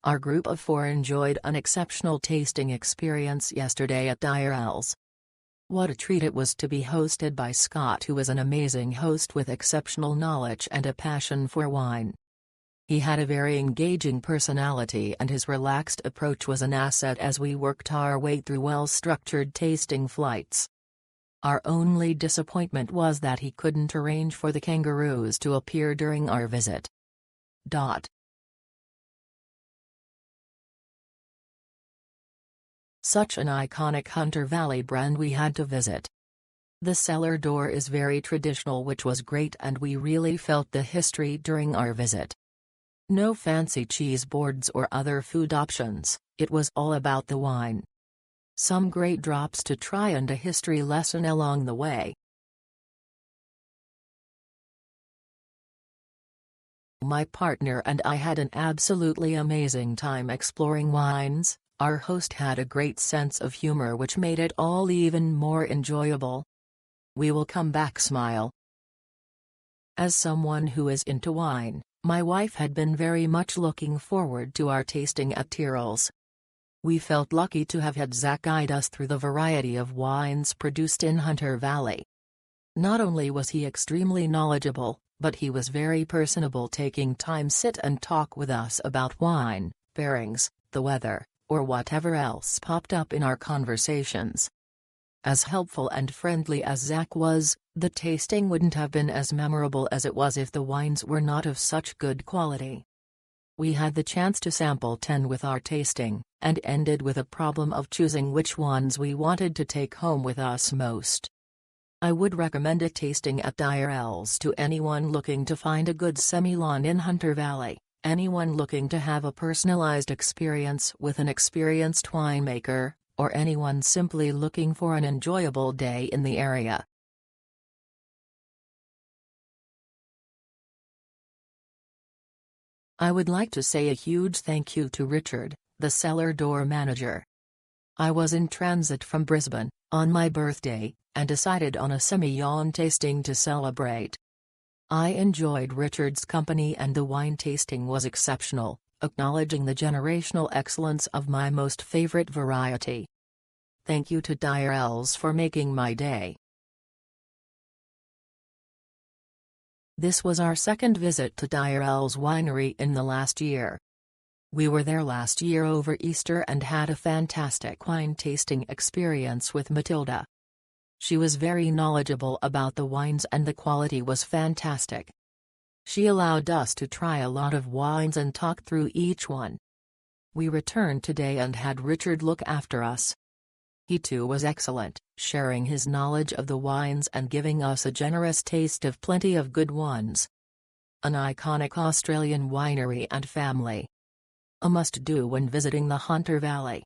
Our group of 4 enjoyed an exceptional tasting experience yesterday at Tyrrell's. What a treat it was to be hosted by Scott, who is an amazing host with exceptional knowledge and a passion for wine. He had a very engaging personality, and his relaxed approach was an asset as we worked our way through well-structured tasting flights. Our only disappointment was that he couldn't arrange for the kangaroos to appear during our visit. Such an iconic Hunter Valley brand we had to visit. The cellar door is very traditional, which was great, and we really felt the history during our visit. No fancy cheese boards or other food options, it was all about the wine. Some great drops to try and a history lesson along the way. My partner and I had an absolutely amazing time exploring wines. Our host had a great sense of humor, which made it all even more enjoyable. We will come back smile. As someone who is into wine, my wife had been very much looking forward to our tasting at Tyrrell's. We felt lucky to have had Zach guide us through the variety of wines produced in Hunter Valley. Not only was he extremely knowledgeable, but he was very personable, taking time sit and talk with us about wine, pairings, the weather, or whatever else popped up in our conversations. As helpful and friendly as Zach was, the tasting wouldn't have been as memorable as it was if the wines were not of such good quality. We had the chance to sample 10 with our tasting, and ended with a problem of choosing which ones we wanted to take home with us most. I would recommend a tasting at Tyrrell's to anyone looking to find a good semi-lawn in Hunter Valley, anyone looking to have a personalized experience with an experienced winemaker, or anyone simply looking for an enjoyable day in the area. I would like to say a huge thank you to Richard, the cellar door manager. I was in transit from Brisbane, on my birthday, and decided on a semi-yawn tasting to celebrate. I enjoyed Richard's company and the wine tasting was exceptional, acknowledging the generational excellence of my most favorite variety. Thank you to Tyrrell's for making my day. This was our second visit to Tyrrell's winery in the last year. We were there last year over Easter and had a fantastic wine tasting experience with Matilda. She was very knowledgeable about the wines and the quality was fantastic. She allowed us to try a lot of wines and talk through each one. We returned today and had Richard look after us. He too was excellent, sharing his knowledge of the wines and giving us a generous taste of plenty of good ones. An iconic Australian winery and family. A must-do when visiting the Hunter Valley.